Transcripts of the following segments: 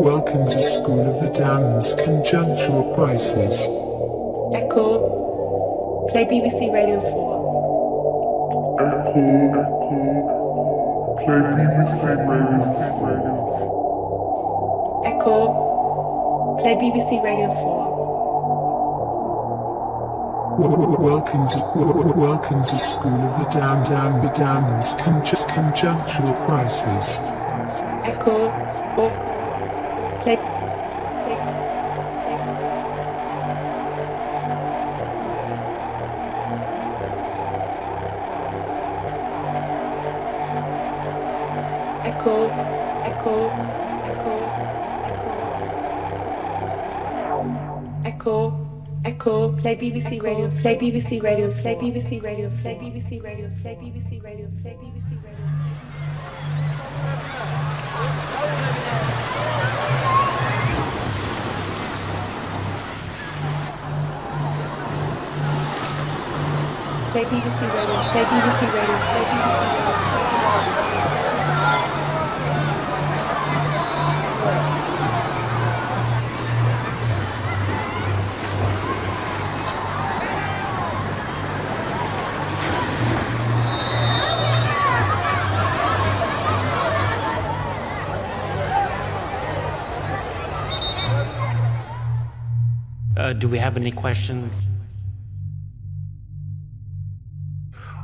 Welcome to School of the Damned's Conjunctural Crisis. Echo. Play BBC Radio 4. Play BBC Radio 4. Echo. Play BBC Radio 4. Welcome to School of the Damned's Conjunctural Crisis. Echo. Play. Echo. Play BBC Radio. Play BBC Radio. Play BBC Radio. Play BBC Radio. Play BBC Radio. Play BBC Radio. Play BBC Radio. Play BBC Radio. Play BBC Radio. Do we have any questions?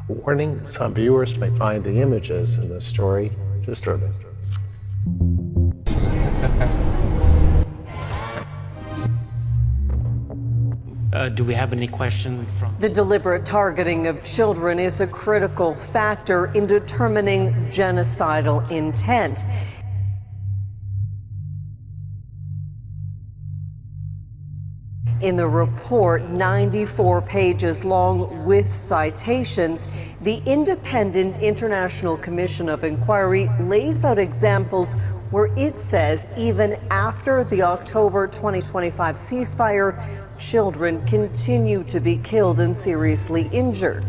Warning, some viewers may find the images in this story disturbing. Do we have any questions from... The deliberate targeting of children is a critical factor in determining genocidal intent. In the report, 94 pages long with citations, the Independent International Commission of Inquiry lays out examples where it says even after the October 2025 ceasefire, children continue to be killed and seriously injured.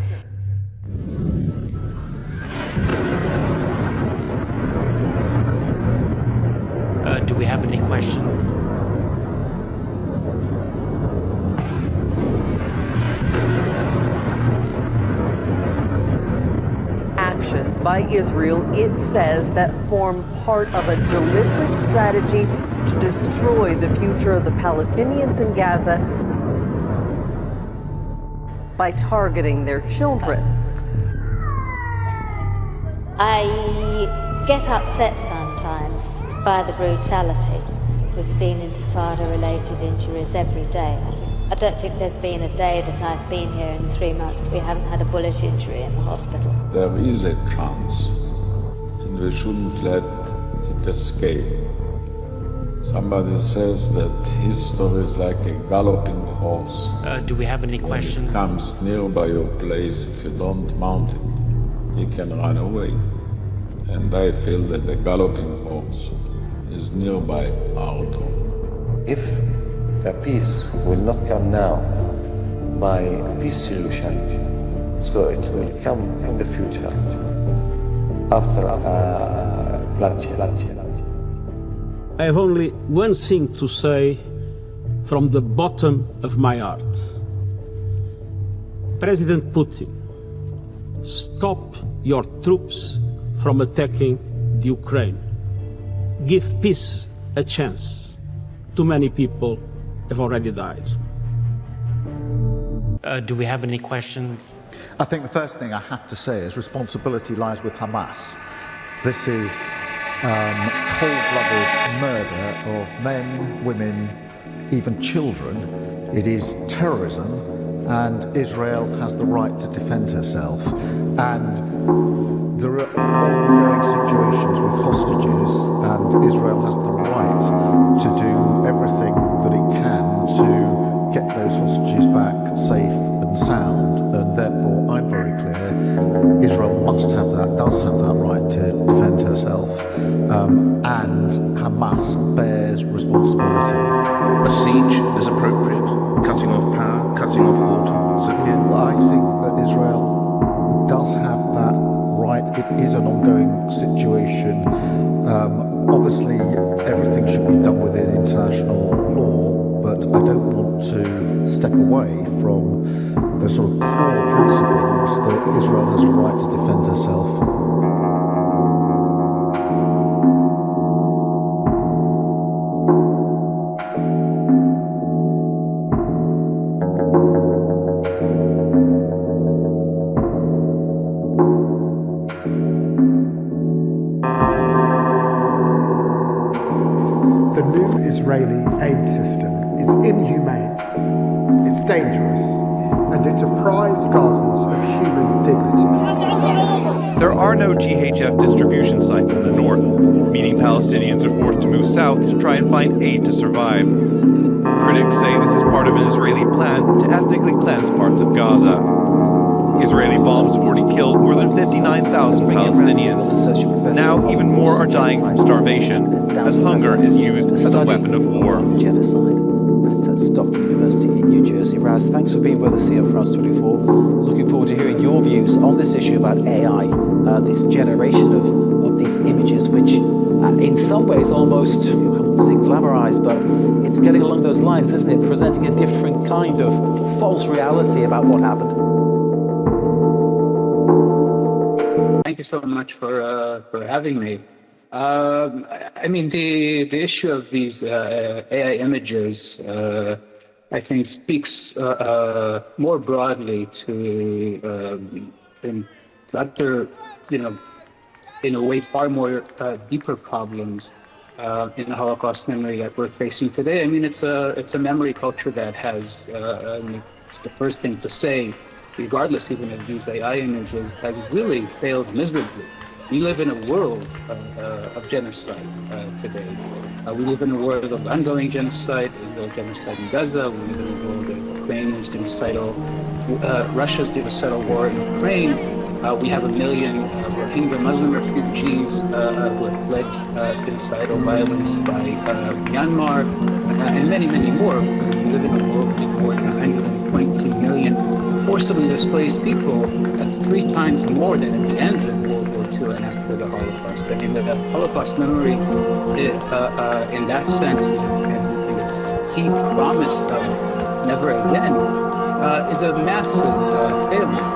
Do we have any questions? Actions by Israel, it says, that form part of a deliberate strategy to destroy the future of the Palestinians in Gaza by targeting their children. I get upset sometimes by the brutality. We've seen Intifada-related injuries every day. I don't think there's been a day that I've been here in 3 months we haven't had a bullet injury in the hospital. There is a chance, and we shouldn't let it escape. Somebody says that history is like a galloping horse. Do we have any questions? When it comes nearby your place, if you don't mount it, you can run away. And I feel that the galloping horse is nearby our door. If the peace will not come now by a peace solution, so it will come in the future after bloodshed. I have only one thing to say from the bottom of my heart. President Putin, stop your troops from attacking the Ukraine. Give peace a chance. Too many people have already died. Do we have any questions? I think the first thing I have to say is responsibility lies with Hamas. This is cold-blooded murder of men, women, even children. It is terrorism, and Israel has the right to defend herself. And there are ongoing situations with hostages, and Israel has the right to do everything that it can to get those hostages back safe and sound. And therefore, I'm very clear, Israel must have that, does have that right to defend herself. And Hamas bears responsibility. A siege is appropriate? Cutting off power, cutting off water, Zakir? I think that Israel does have that right. It is an ongoing situation. Obviously, everything should be done with right to defend herself. The new Israeli aid system is inhumane, it's dangerous, and it deprives Gazans of human dignity. There are no GHF distribution sites in the north, meaning Palestinians are forced to move south to try and find aid to survive. Critics say this is part of an Israeli plan to ethnically cleanse parts of Gaza. Israeli bombs have already killed more than 59,000 Palestinians. Now even more are dying from starvation, as hunger is used as a weapon of war. Genocide at Stockton University in New Jersey. Raz, thanks for being with us here at France 24. Looking forward to hearing your views on this issue about AI, this generation of these images, which in some ways almost, I wouldn't say glamorized, but it's getting along those lines, isn't it? Presenting a different kind of false reality about what happened. Thank you so much for having me. I mean, the issue of these AI images, I think, speaks more broadly to other, in a way, far more deeper problems in the Holocaust memory that we're facing today. I mean, it's a memory culture that has, it's the first thing to say, regardless even of these AI images, has really failed miserably. We live in a world of genocide today. We live in a world of ongoing genocide, genocide in Gaza. We live in a world of Ukraine's genocidal, Russia's genocidal war in Ukraine. We have 1 million Rohingya Muslim refugees who have fled genocidal violence by Myanmar, and many, many more. We live in a world with more than 120 million forcibly displaced people. That's 3 times more than at the end of World War II and after the Holocaust. I mean, the Holocaust memory, in that sense, and its key promise of never again, is a massive failure.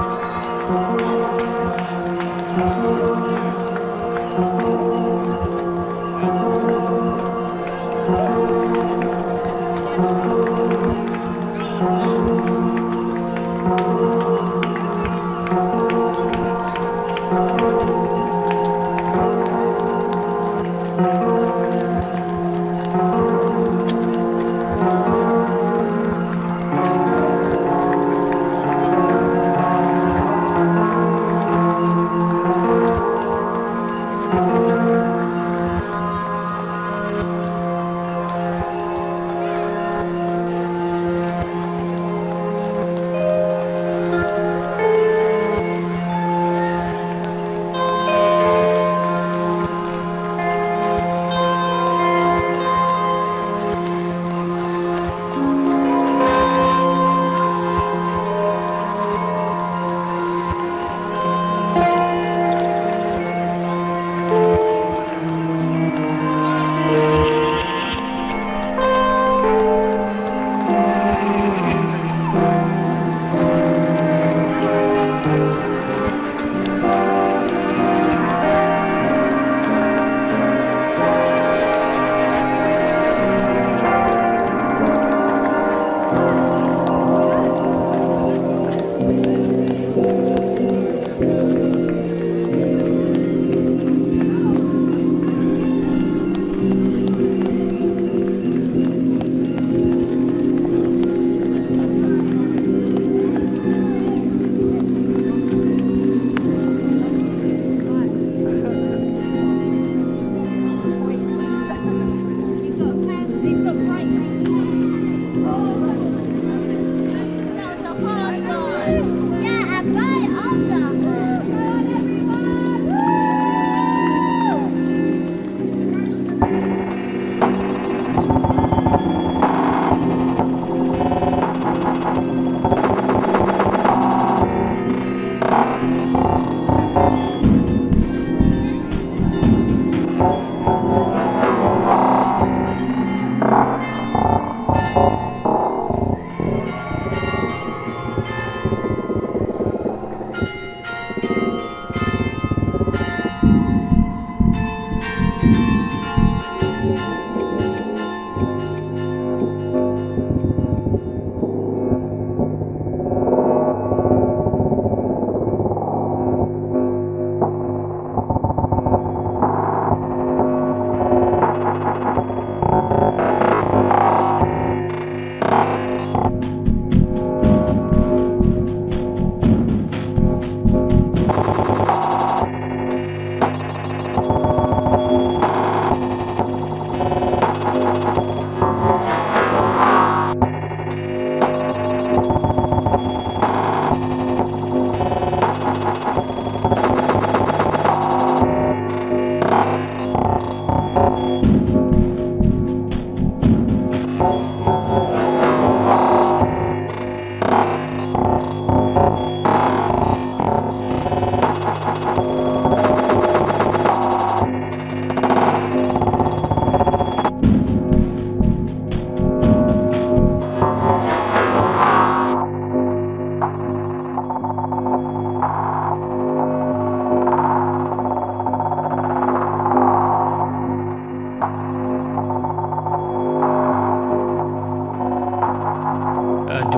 Do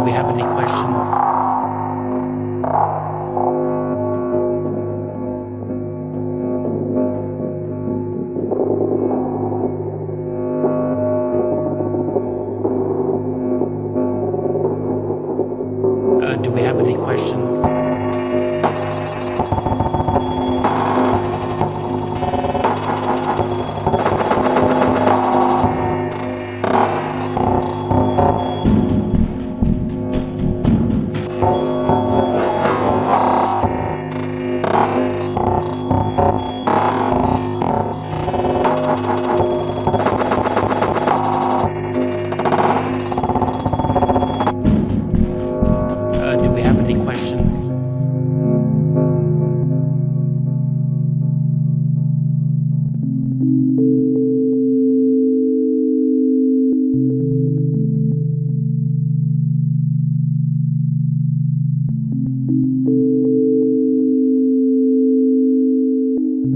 we have any questions? Do we have any questions?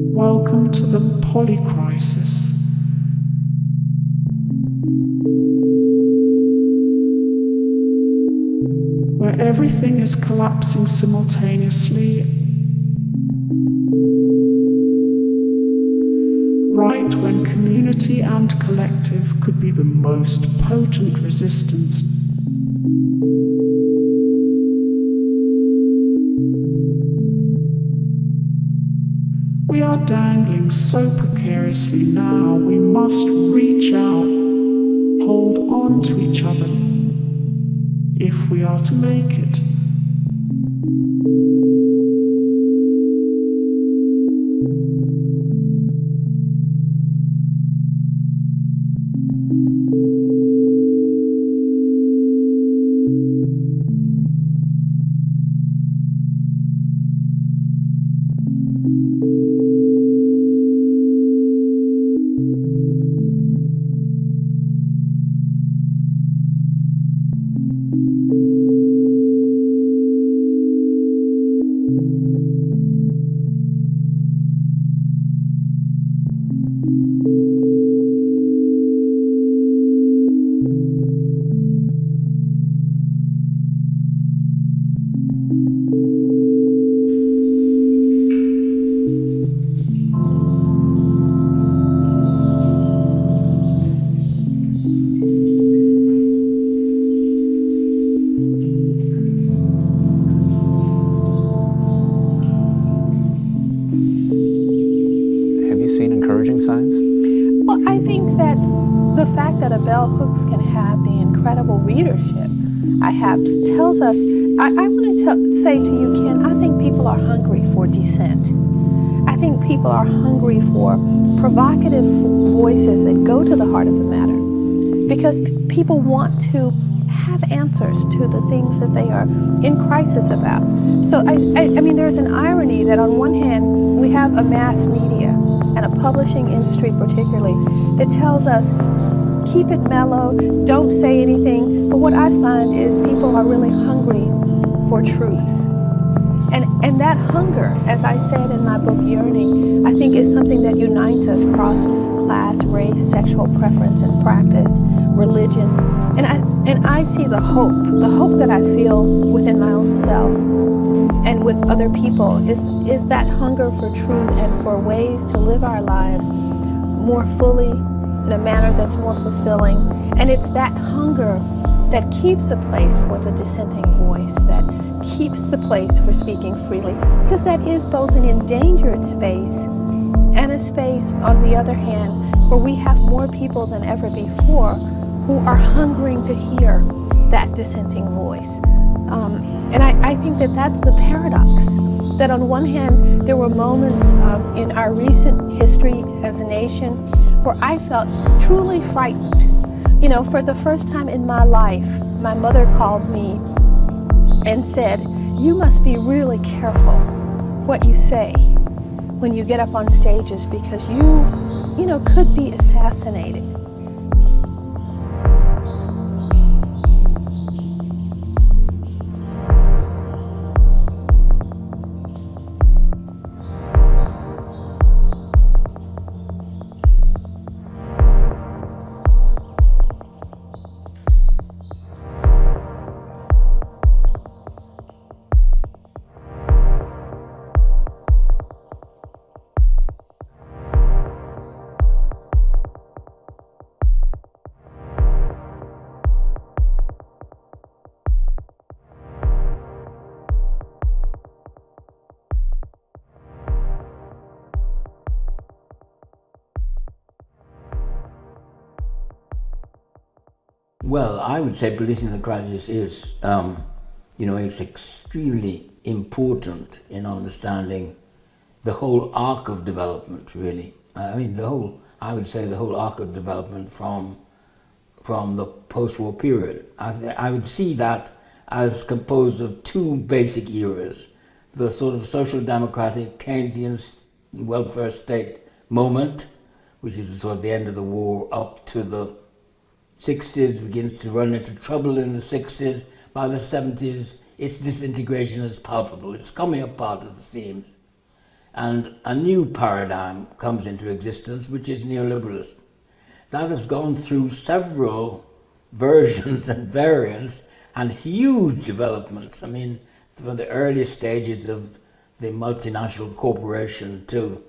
Welcome to the Polycrisis. Where everything is collapsing simultaneously. Right when community and collective could be the most potent resistance. We are dangling so precariously now, we must reach out, hold on to each other, if we are to make it. Tells us, I want to say to you, Ken, I think people are hungry for dissent. I think people are hungry for provocative voices that go to the heart of the matter, because people want to have answers to the things that they are in crisis about. So I mean, there's an irony that on one hand, we have a mass media and a publishing industry particularly that tells us, keep it mellow, don't say anything. But what I find is people are really hungry for truth. And that hunger, as I said in my book, Yearning, I think is something that unites us across class, race, sexual preference and practice, religion. And I see the hope that I feel within my own self and with other people is that hunger for truth and for ways to live our lives more fully, in a manner that's more fulfilling. And it's that hunger that keeps a place for the dissenting voice, that keeps the place for speaking freely, because that is both an endangered space and a space, on the other hand, where we have more people than ever before who are hungering to hear that dissenting voice. And I think that that's the paradox, that on one hand, there were moments in our recent history as a nation where I felt truly frightened. You know, for the first time in my life, my mother called me and said, "You must be really careful what you say when you get up on stages, because you know, could be assassinated." Well, I would say policing the crisis is, it's extremely important in understanding the whole arc of development, really. I would say the whole arc of development from the post-war period. I would see that as composed of two basic eras. The sort of social democratic Keynesian welfare state moment, which is sort of the end of the war up to the 60s, begins to run into trouble in the 60s. By the 70s, its disintegration is palpable. It's coming apart at the seams. And a new paradigm comes into existence, which is neoliberalism. That has gone through several versions and variants and huge developments. I mean, from the early stages of the multinational corporation to,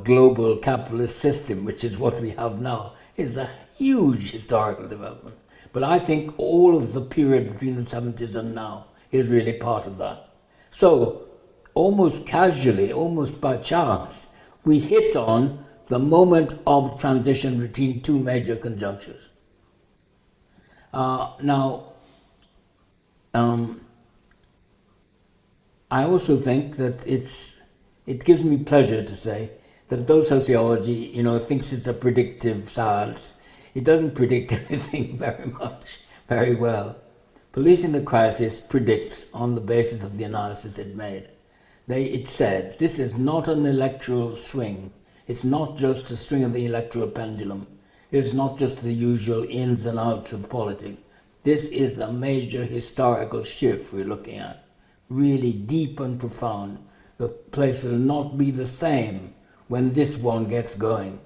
global capitalist system, which is what we have now, is a huge historical development. But I think all of the period between the 70s and now is really part of that. So, almost casually, almost by chance, we hit on the moment of transition between two major conjunctures. I also think that it gives me pleasure to say that though sociology, thinks it's a predictive science, it doesn't predict anything very well. Policing the Crisis predicts on the basis of the analysis it made. It said, this is not an electoral swing. It's not just a swing of the electoral pendulum. It's not just the usual ins and outs of politics. This is a major historical shift we're looking at. Really deep and profound. The place will not be the same when this one gets going.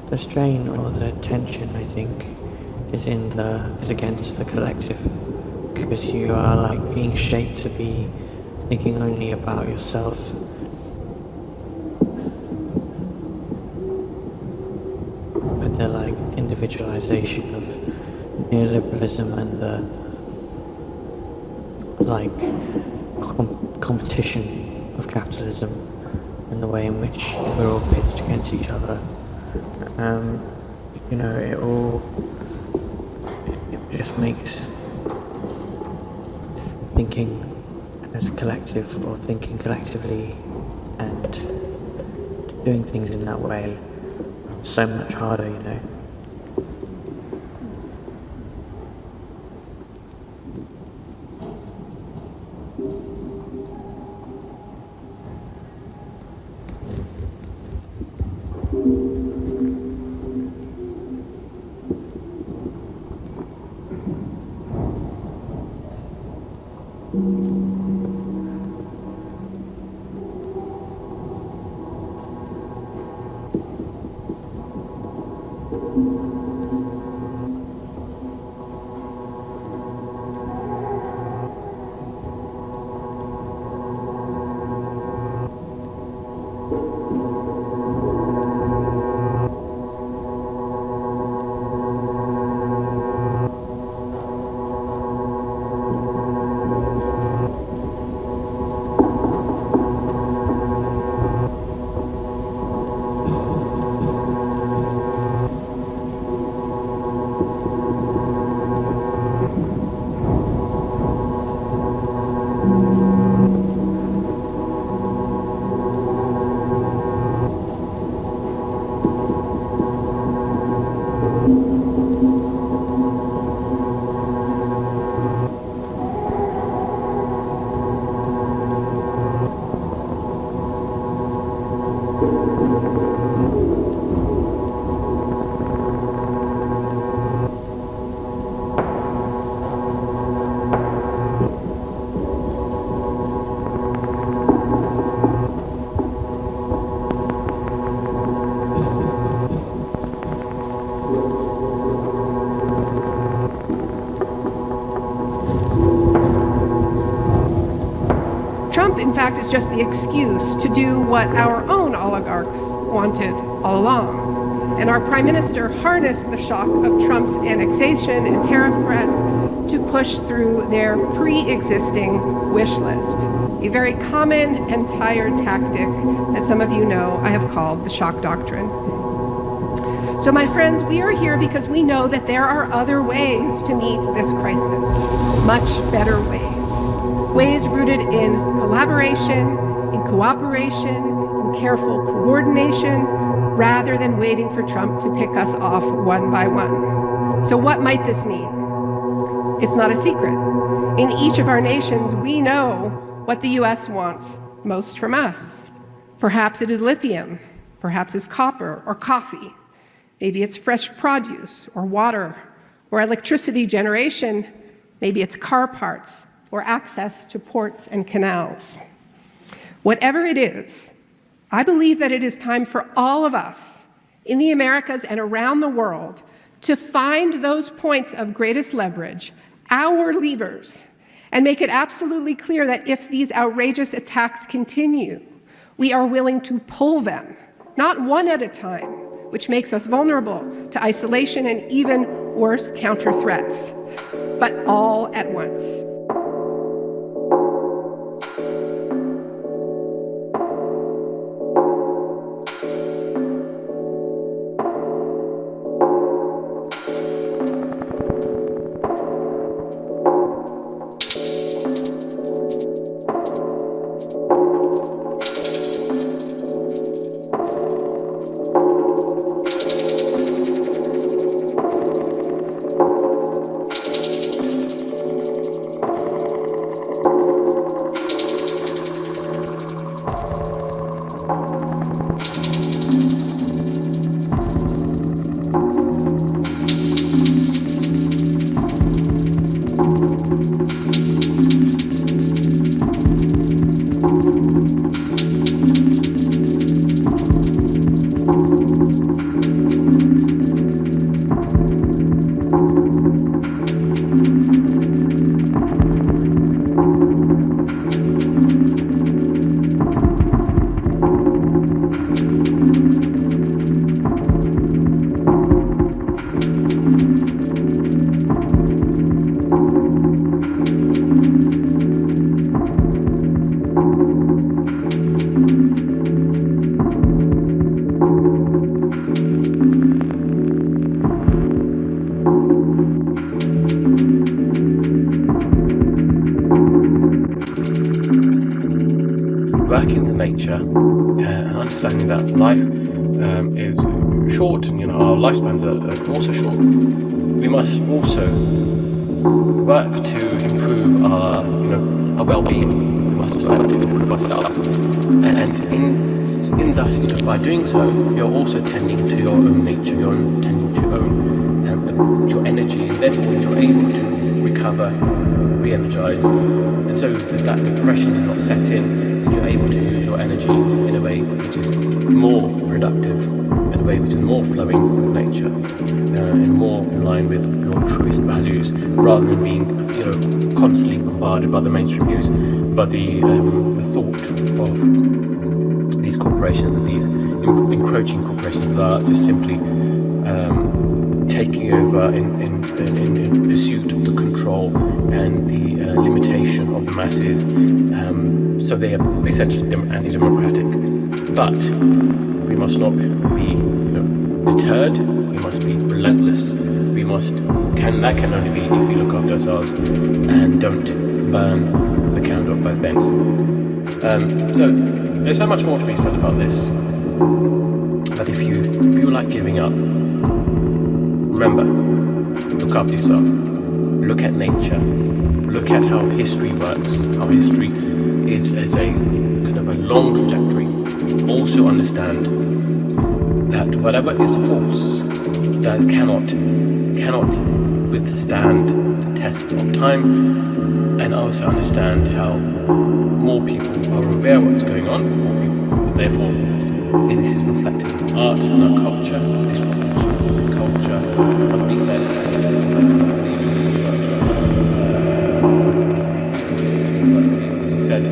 The strain or the tension, I think, is against the collective, because you are like being shaped to be thinking only about yourself. With the like individualization of neoliberalism and the like competition of capitalism, and the way in which we're all pitched against each other. You know, it just makes thinking as a collective, or thinking collectively and doing things in that way so much harder, you know. Trump, in fact, is just the excuse to do what our own oligarchs wanted all along. And our prime minister harnessed the shock of Trump's annexation and tariff threats to push through their pre-existing wish list. A very common and tired tactic that some of you know I have called the shock doctrine. So my friends, we are here because we know that there are other ways to meet this crisis, much better ways. Ways rooted in collaboration, in cooperation, in careful coordination, rather than waiting for Trump to pick us off one by one. So what might this mean? It's not a secret. In each of our nations, we know what the US wants most from us. Perhaps it is lithium, perhaps it's copper or coffee. Maybe it's fresh produce or water or electricity generation. Maybe it's car parts or access to ports and canals. Whatever it is, I believe that it is time for all of us in the Americas and around the world to find those points of greatest leverage, our levers, and make it absolutely clear that if these outrageous attacks continue, we are willing to pull them, not one at a time, which makes us vulnerable to isolation and even worse counter threats, but all at once. nature, and understanding that life is short, and our lifespans are also short. We must also work to improve our well-being. We must work to improve ourselves, and in that, by doing so, you're also tending to your own nature. You're tending to your own your energy, and therefore you're able to recover, re-energize, and so that depression does not set in, and you're able to use your energy in a way which is more productive, in a way which is more flowing with nature, and more in line with your truest values, rather than being constantly bombarded by the mainstream news, by the thought of these corporations, these encroaching corporations that are just simply taking over in pursuit of the control and the limitation of the masses. So they are essentially anti-democratic. But we must not be deterred. We must be relentless. That can only be if we look after ourselves and don't burn the candle at both ends. So there's so much more to be said about this. But if you feel like giving up, remember, look after yourself. Look at nature. Look at how history works. How history is a kind of a long trajectory. Also understand that whatever is false that cannot withstand the test of time, and also understand how more people are aware of what's going on. Therefore, this is reflected in art and our culture. This is also culture. Somebody said, he said,